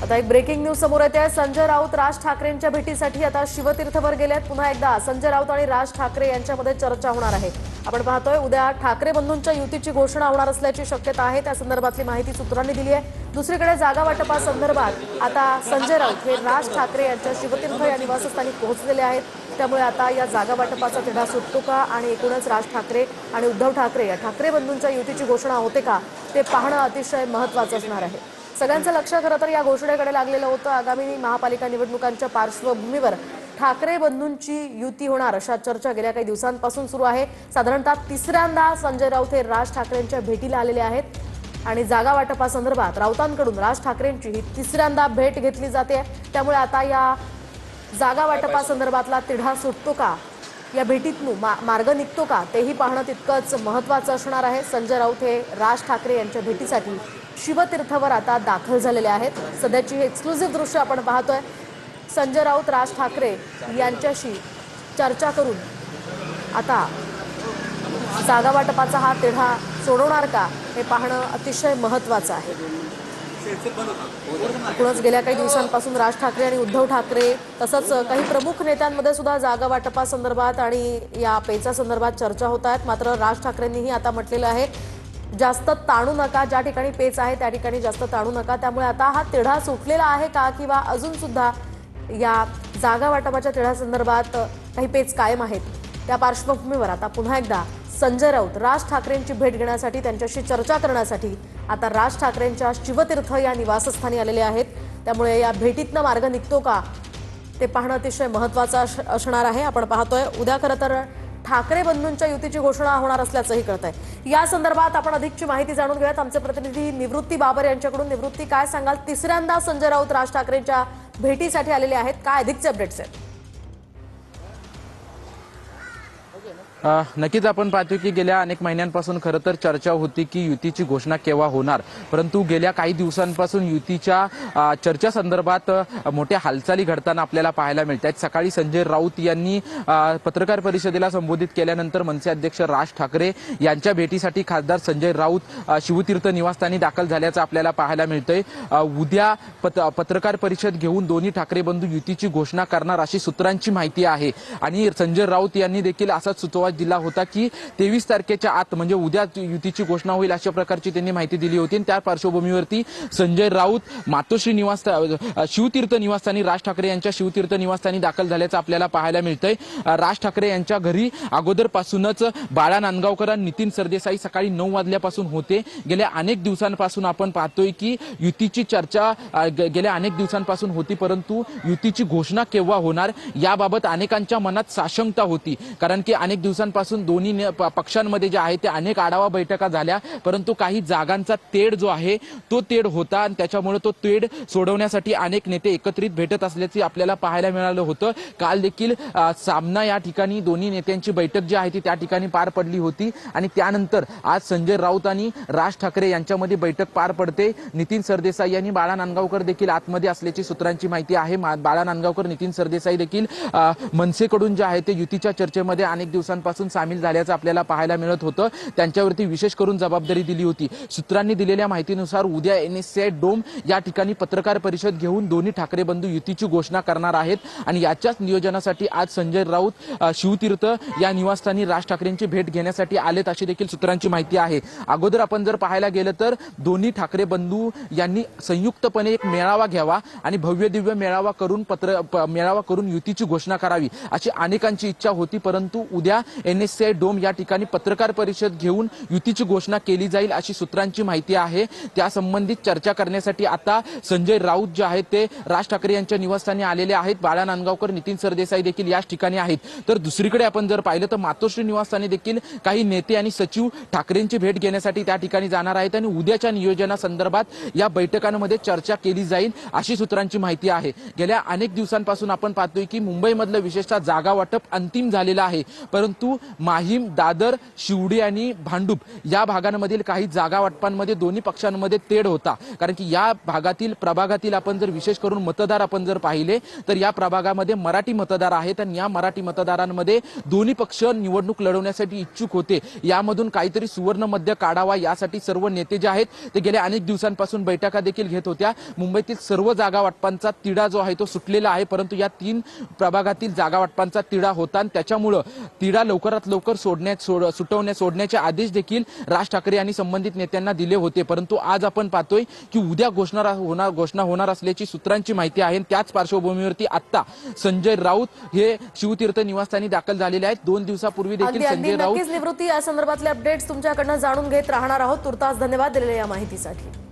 आता एक breaking news समोर येते। संजय राऊत राज ठाकरेंच्या भेटीसाठी आता शिवतीर्थवर गेलेत। पुन्हा एकदा संजय राऊत आणि राज ठाकरे यांच्यामध्ये चर्चा होणार आहे। आपण पाहतोय उद्या ठाकरे बंधूंच्या युतीची घोषणा होणार असल्याची शक्यता आहे। त्या संदर्भातली माहिती सूत्रांनी दिली आहे। दुसरीकडे जागा वाटपासंदर्भात आता संजय राऊत हे राज ठाकरे यांच्या शिवतीर्थ या निवासस्थानी पोहोचलेले आहेत। त्यामुळे आता या जागा वाटपाचा तिढा सुटतो का आणि एकूणच राज ठाकरे आणि उद्धव ठाकरे या ठाकरे बंधूंच्या युतीची घोषणा होते का ते पाहणं अतिशय महत्त्वाचं असणार आहे। सगळ्यांचं लक्ष खरं तर या घोषणेकडे लागलेलं होतं। आगामी महापालिका निवडणुकांच्या पार्श्वभूमीवर ठाकरे बंधूंची युती होणार अशा चर्चा गेल्या काही दिवसांपासून सुरू आहे। साधारणतः तिसऱ्यांदा संजय राऊत हे राज ठाकरेंच्या भेटीला आलेले आहेत आणि जागा वाटपासंदर्भात राऊतांकडून राज ठाकरेंची ही तिसऱ्यांदा भेट घेतली जाते। त्यामुळे आता या जागा वाटपासंदर्भातला तिढा सुटतो का, या भेटीतून मार्ग निघतो का तेही पाहणं तितकंच महत्त्वाचं असणार आहे। संजय राऊत हे राज ठाकरे यांच्या भेटीसाठी शिवतीर्थवर आता दाखल झालेले आहेत। सध्याची हे एक्सक्लुझिव्ह दृश्य आपण पाहतोय। संजय राऊत राज ठाकरे यांच्याशी चर्चा करून आता जागा वाटपाचा हा तिढा सोडवणार का हे पाहणं अतिशय महत्त्वाचं आहे। एकूणच गेल्या काही दिवसांपासून राज ठाकरे आणि उद्धव ठाकरे तसंच काही प्रमुख नेत्यांमध्ये सुद्धा जागा वाटपासंदर्भात आणि या पेचा संदर्भात चर्चा होत आहेत। मात्र राज ठाकरेंनीही आता म्हटलेलं आहे जास्त ताणू नका, ज्या ठिकाणी पेच आहे त्या ठिकाणी जास्त ताणू नका। त्यामुळे आता हा तिढा सुटलेला आहे का किंवा अजून सुद्धा या जागा वाटपाच्या तिढ्यासंदर्भात काही पेच कायम आहेत, त्या पार्श्वभूमीवर आता पुन्हा एकदा संजय राऊत राज ठाकरेंची भेट घेण्यासाठी त्यांच्याशी चर्चा करण्यासाठी आता राज ठाकरेंच्या शिवतीर्थ या निवासस्थानी आलेले आहेत। त्यामुळे या भेटीतनं मार्ग निघतो का ते पाहणं अतिशय महत्त्वाचं असणार आहे। आपण पाहतोय उद्या खरं तर ठाकरे बंधूंच्या युतीची घोषणा होणार असल्याचंही कळतंय। या संदर्भात आपण अधिकची माहिती जाणून घेऊयात आमचे प्रतिनिधी निवृत्ती बाबर यांच्याकडून। निवृत्ती, काय सांगाल? तिसऱ्यांदा संजय राऊत राज ठाकरेंच्या भेटीसाठी आलेले आहेत, काय अधिकचे अपडेट्स आहेत? नक्कीच आपण पाहतो की गेल्या अनेक महिन्यांपासून खरं तर चर्चा होती की युतीची घोषणा केव्हा होणार, परंतु गेल्या काही दिवसांपासून युतीच्या चर्चेसंदर्भात मोठ्या हालचाली घडताना आपल्याला पाहायला मिळतात। सकाळी संजय राऊत यांनी पत्रकार परिषदेला संबोधित केल्यानंतर मनसे अध्यक्ष राज ठाकरे यांच्या भेटीसाठी खासदार संजय राऊत शिवतीर्थ निवासस्थानी दाखल झाल्याचं आपल्याला पाहायला मिळतंय। उद्या पत्रकार परिषद घेऊन दोन्ही ठाकरे बंधू युतीची घोषणा करणार अशी सूत्रांची माहिती आहे आणि संजय राऊत यांनी देखील असाच सुतोवाच दिला होता की 23 तारखेच्या आत म्हणजे उद्या युतीची घोषणा होईल अशा प्रकारची त्यांनी माहिती दिली होती। त्या पार्श्वभूमीवरती संजय राऊत मातोश्री शिवतीर्थ निवासस्थानी राज ठाकरे यांच्या शिवतीर्थ निवासस्थानी दाखल झाल्याचं आपल्याला पाहायला मिळतंय। राज ठाकरे यांच्या घरी अगोदरपासूनच बाळा नांदगावकर आणि नितीन सरदेसाई सकाळी 9 वाजल्यापासून होते। गेल्या अनेक दिवसांपासून आपण पाहतोय की युतीची चर्चा गेल्या अनेक दिवसांपासून होती, परंतु युतीची घोषणा केव्हा होणार याबाबत अनेकांच्या मनात साशंकता होती। कारण की अनेक दिवसांपासून दोन्ही पक्षांमध्ये जे आहे ते अनेक आढावा बैठका झाल्या, परंतु काही जागांचा तेढ जो आहे तो तेढ होता आणि त्याच्यामुळे तो तेढ सोडवण्यासाठी अनेक नेते एकत्रित भेटत असल्याचे आपल्याला पाहायला मिळालं होतं। काल देखील सामना या ठिकाणी दोन्ही नेत्यांची बैठक जी आहे ती त्या ठिकाणी पार पडली होती आणि त्यानंतर आज संजय राऊत आणि राज ठाकरे यांच्यामध्ये बैठक पार पडते। नितीन सरदेसाई आणि बाळा नांदगावकर देखील आतमध्ये असल्याची सूत्रांची माहिती आहे। बाळा नांदगावकर, नितीन सरदेसाई देखील मनसेकडून जे आहे ते युतीच्या चर्चेमध्ये अनेक दिवसांपासून सामील झाल्याचं आपल्याला पाहायला मिळत होतं। त्यांच्यावरती विशेष करून जबाबदारी दिली होती। सूत्रांनी दिलेल्या माहितीनुसार उद्या NSCI डोम या ठिकाणी पत्रकार परिषद घेऊन दोन्ही ठाकरे बंधू युतीची घोषणा करणार आहेत आणि याच्याच नियोजनासाठी आज संजय राऊत शिवतीर्थ या निवासस्थानी राज ठाकरेंची भेट घेण्यासाठी आलेत अशी देखील सूत्रांची माहिती आहे। अगोदर आपण जर पाहायला गेलं तर दोन्ही ठाकरे बंधू यांनी संयुक्तपणे एक मेळावा घ्यावा आणि भव्य दिव्य मेळावा करून युतीची घोषणा करावी अशी अनेकांची इच्छा होती, परंतु उद्या NSCI डोम या ठिकाणी पत्रकार परिषद घेऊन युतीची घोषणा केली जाईल अशी सूत्रांची माहिती आहे। त्या संबंधित चर्चा करण्यासाठी आता संजय राऊत जे आहेत ते राज ठाकरे यांच्या निवासस्थानी आलेले आहेत। बाळा नांदगावकर, नितीन सरदेसाई देखील याच ठिकाणी आहेत। तर दुसरीकडे आपण जर पाहिलं तर मातोश्री निवासस्थानी देखील काही नेते आणि सचिव ठाकरेंची भेट घेण्यासाठी त्या ठिकाणी जाणार आहेत आणि उद्याच्या नियोजनासंदर्भात या बैठकांमध्ये चर्चा केली जाईल अशी सूत्रांची माहिती आहे। गेल्या अनेक दिवसांपासून आपण पाहतोय की मुंबईमधलं विशेषतः जागा वाटप अंतिम झालेलं आहे, परंतु परंतु माहीम, दादर, शिवडी आणि भांडूप या भागांमधील काही जागा वाटपांमध्ये दोन्ही पक्षांमध्ये तेढ होता. कारण की या भागातील प्रभागातील आपण जर विशेष करून मतदार आपण जर पाहिले तर या प्रभागामध्ये मराठी मतदार आहेत आणि या मराठी मतदारांमध्ये दोन्ही पक्ष निवडणूक लढवण्यासाठी इच्छुक होते. यामधून काहीतरी सुवर्ण मध्य काढावा यासाठी सर्व नेते जे आहेत ते गेल्या अनेक दिवसांपासून बैठका देखील घेत होत्या. मुंबईतील सर्व जागा वाटपांचा तिढा जो आहे तो सुटलेला आहे, परंतु या 3 प्रभागातील जागा वाटपांचा तिढा होता आणि त्याच्यामुळे तिढा लवकरात लवकर सोडण्याचे आदेश देखील राज ठाकरे यांनी संबंधित नेत्यांना दिले होते. परंतु आज आपण पाहतोय की उद्या घोषणा होणार असल्याची सूत्रांची माहिती आहे. त्याच पार्श्वभूमीवरती आता संजय राऊत हे शिवतीर्थ निवासस्थानी दाखल झालेले आहेत. 2 दिवसापूर्वी देखील संजय राऊत निवृत्ती या संदर्भातले अपडेट्स तुमच्याकडनं जाणून घेत राहणार आहोत. तुर्तास धन्यवाद दिलेल्या या माहितीसाठी.